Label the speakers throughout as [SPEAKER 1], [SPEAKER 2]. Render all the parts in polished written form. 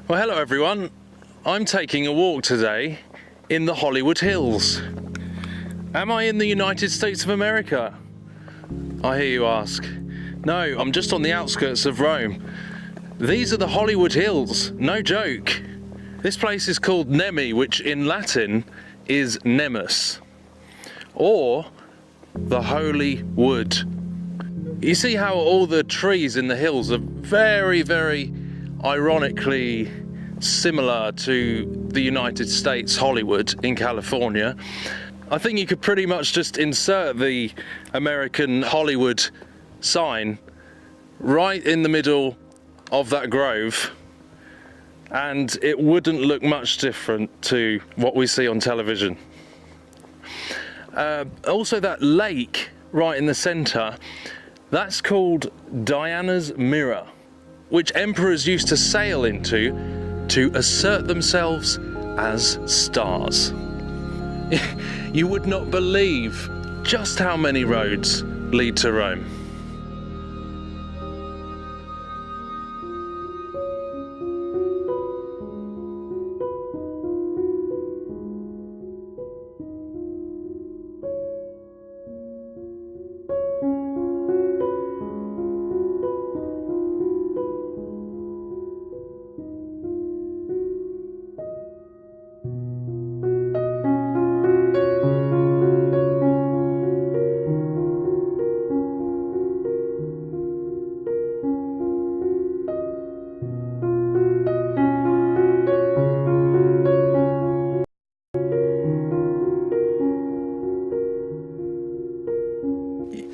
[SPEAKER 1] Well, hello everyone. I'm taking a walk today in the Hollywood Hills. Am I in the United States of America? I hear you ask. No, I'm just on the outskirts of Rome. These are the Hollywood Hills, no joke. This place is called Nemi, which in Latin is Nemus, or the Holy Wood. You see how all the trees in the hills are very, very ironically similar to the United States Hollywood in California. I think you could pretty much just insert the American Hollywood sign right in the middle of that grove and it wouldn't look much different to what we see on television. Also that lake right in the center, that's called Diana's Mirror, which emperors used to sail into to assert themselves as stars. You would not believe just how many roads lead to Rome.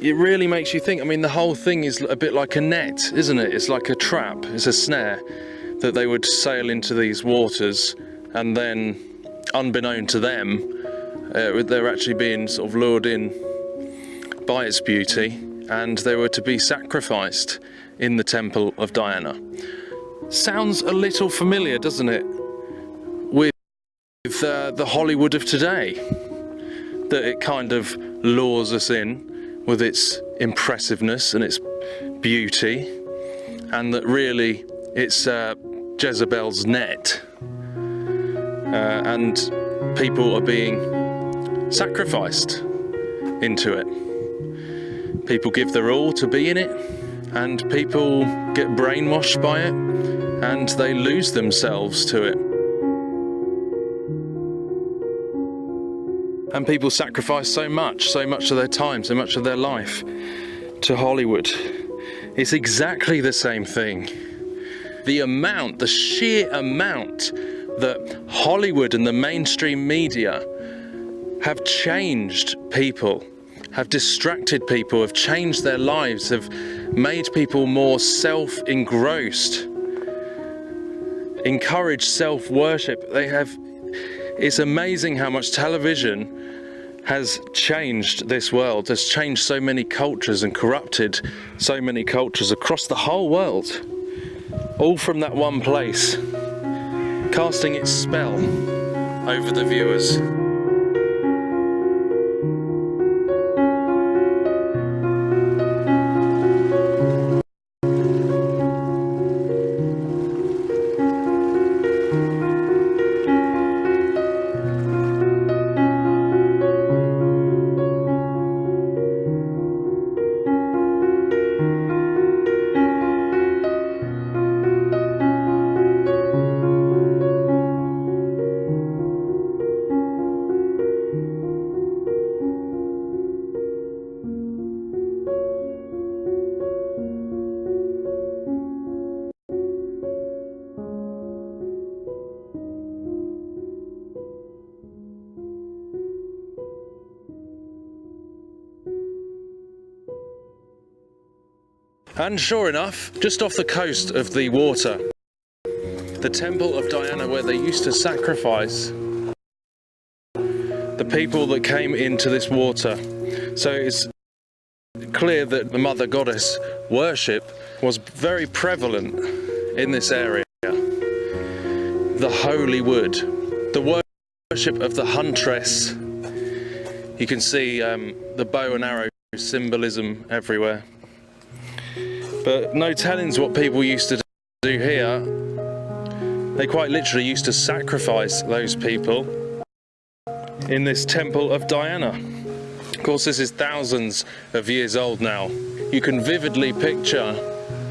[SPEAKER 1] It really makes you think. I mean, the whole thing is a bit like a net, isn't it? It's like a trap, it's a snare that they would sail into these waters and then, unbeknown to them, they're actually being sort of lured in by its beauty and they were to be sacrificed in the temple of Diana. Sounds a little familiar, doesn't it, with the Hollywood of today, that it kind of lures us in with its impressiveness and its beauty, and that really it's Jezebel's net, and people are being sacrificed into it. People give their all to be in it, and people get brainwashed by it, and they lose themselves to it. And people sacrifice so much of their time, so much of their life to Hollywood. It's exactly the same thing. The sheer amount that Hollywood and the mainstream media have changed people, have distracted people, have changed their lives, have made people more self-engrossed, encouraged self-worship. It's amazing how much television has changed this world, has changed so many cultures and corrupted so many cultures across the whole world, all from that one place, casting its spell over the viewers. And sure enough, just off the coast of the water, the temple of Diana, where they used to sacrifice the people that came into this water. So it's clear that the mother goddess worship was very prevalent in this area. The Holy Wood, the worship of the huntress. You can see the bow and arrow symbolism everywhere. But no tellings what people used to do here They quite literally used to sacrifice those people in this temple of Diana. Of course, this is thousands of years old now. You can vividly picture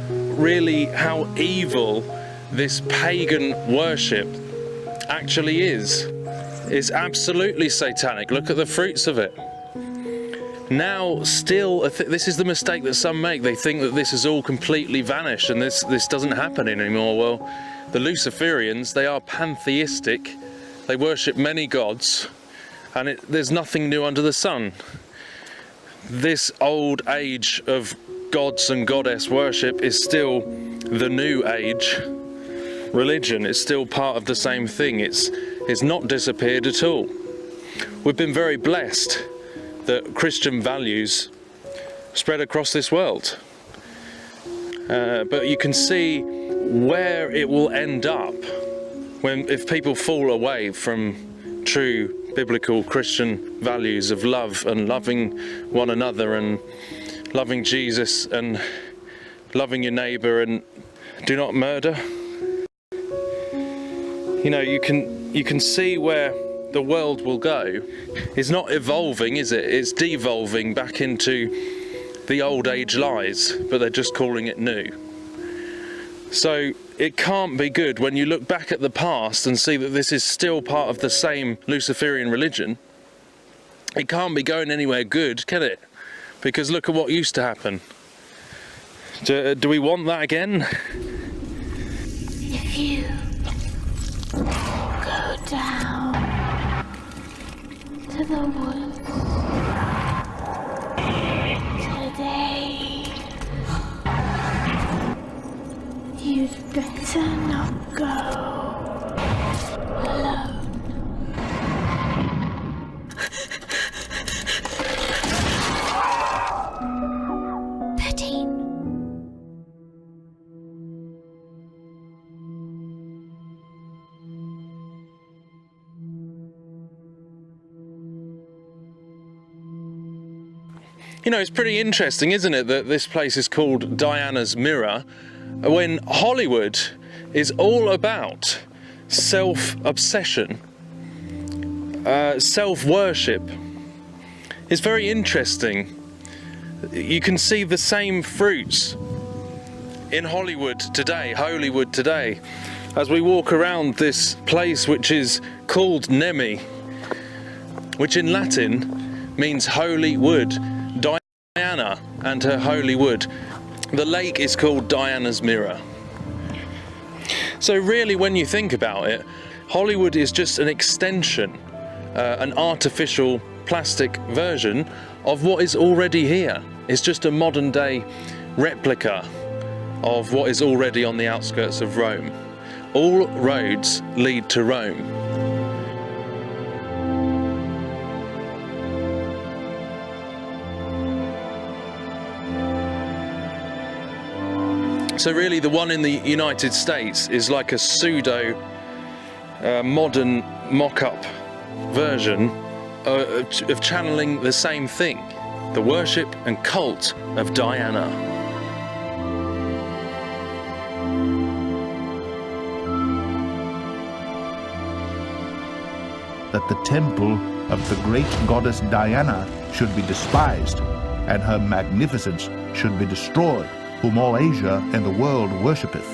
[SPEAKER 1] really how evil this pagan worship actually is. It's absolutely satanic. Look at the fruits of it. Now, still, this is the mistake that some make. They think that this has all completely vanished and this doesn't happen anymore. Well, the Luciferians, they are pantheistic. They worship many gods, and there's nothing new under the sun. This old age of gods and goddess worship is still the new age religion. It's still part of the same thing. It's not disappeared at all. We've been very blessed that Christian values spread across this world. But you can see where it will end up if people fall away from true biblical Christian values of love and loving one another and loving Jesus and loving your neighbour and do not murder. You know, you can see where the world will go. It's not evolving, is it? It's devolving back into the old age lies, but they're just calling it new. So it can't be good when you look back at the past and see that this is still part of the same Luciferian religion. It can't be going anywhere good, can it? Because look at what used to happen. Do we want that again?
[SPEAKER 2] If you go down to the woods today, you'd better not go alone.
[SPEAKER 1] You know, it's pretty interesting, isn't it, that this place is called Diana's Mirror, when Hollywood is all about self-obsession, self-worship. It's very interesting. You can see the same fruits in Hollywood today, as we walk around this place which is called Nemi, which in Latin means holy wood. Diana and her holy wood. The lake is called Diana's Mirror. So really, when you think about it, Hollywood is just an extension, an artificial plastic version of what is already here. It's just a modern day replica of what is already on the outskirts of Rome. All roads lead to Rome. So really the one in the United States is like a pseudo modern mock-up version of channeling the same thing, the worship and cult of Diana.
[SPEAKER 3] That the temple of the great goddess Diana should be despised, and her magnificence should be destroyed, whom all Asia and the world worshippeth.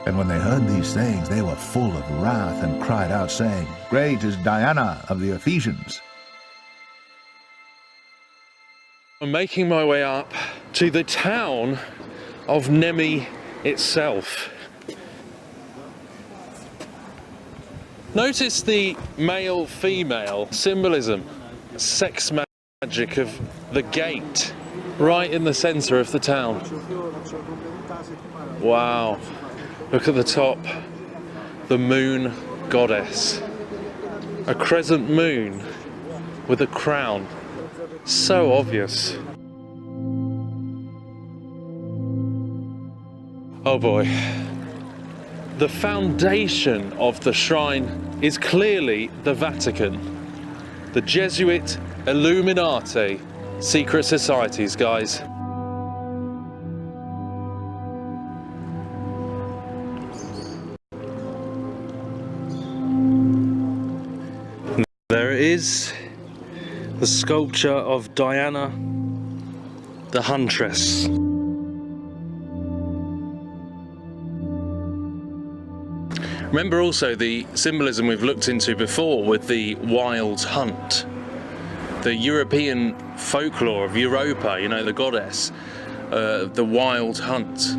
[SPEAKER 3] And when they heard these things, they were full of wrath, and cried out, saying, Great is Diana of the Ephesians.
[SPEAKER 1] I'm making my way up to the town of Nemi itself. Notice the male-female symbolism, sex magic of the gate, right in the centre of the town. Wow, look at the top, the moon goddess. A crescent moon with a crown, so obvious. Oh boy. The foundation of the shrine is clearly the Vatican, the Jesuit Illuminati secret societies, guys. is the sculpture of Diana the Huntress. Remember also the symbolism we've looked into before with the wild hunt. The European folklore of Europa, you know, the goddess, the wild hunt.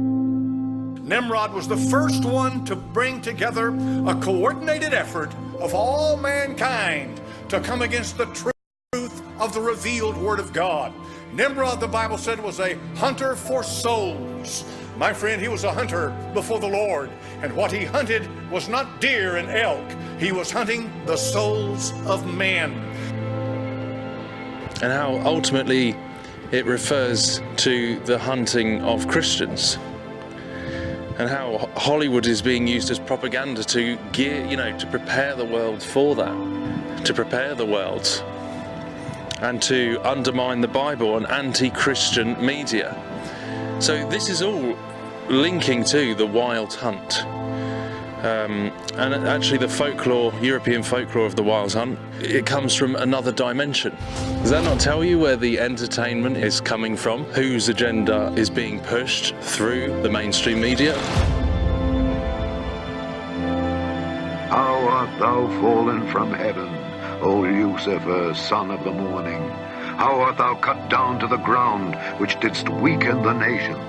[SPEAKER 4] Nimrod was the first one to bring together a coordinated effort of all mankind to come against the truth of the revealed Word of God. Nimrod, the Bible said, was a hunter for souls. My friend, he was a hunter before the Lord, and what he hunted was not deer and elk. He was hunting the souls of men.
[SPEAKER 1] And how ultimately it refers to the hunting of Christians. And how Hollywood is being used as propaganda to gear, you know, to prepare the world for that, to prepare the world, and to undermine the Bible and anti-Christian media. So this is all linking to the wild hunt. And actually the folklore, European folklore of the wild hunt, it comes from another dimension. Does that not tell you where the entertainment is coming from? Whose agenda is being pushed through the mainstream media?
[SPEAKER 5] How art thou fallen from heaven, O Lucifer, son of the morning? How art thou cut down to the ground, which didst weaken the nations?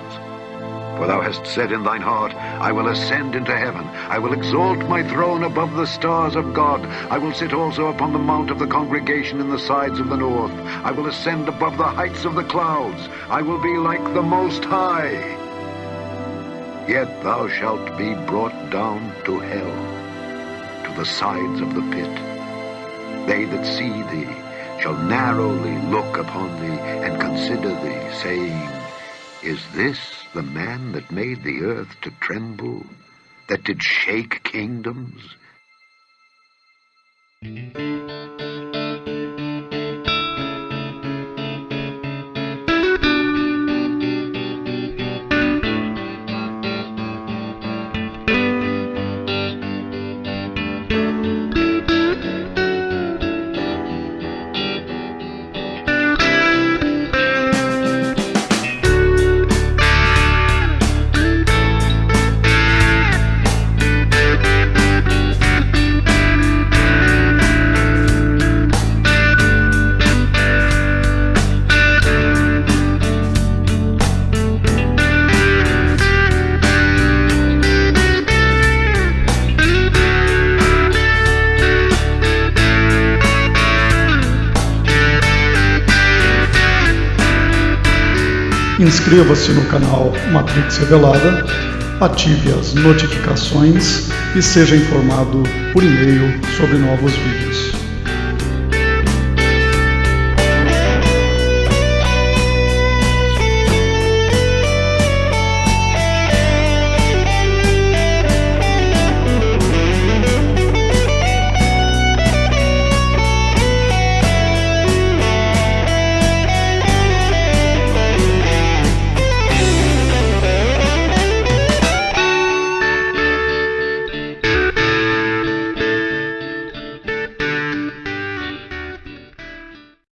[SPEAKER 5] For thou hast said in thine heart, I will ascend into heaven. I will exalt my throne above the stars of God. I will sit also upon the mount of the congregation in the sides of the north. I will ascend above the heights of the clouds. I will be like the Most High. Yet thou shalt be brought down to hell, to the sides of the pit. They that see thee shall narrowly look upon thee and consider thee, saying, Is this the man that made the earth to tremble, that did shake kingdoms?
[SPEAKER 6] Inscreva-se no canal Matrix Revelada, ative as notificações e seja informado por e-mail sobre novos vídeos.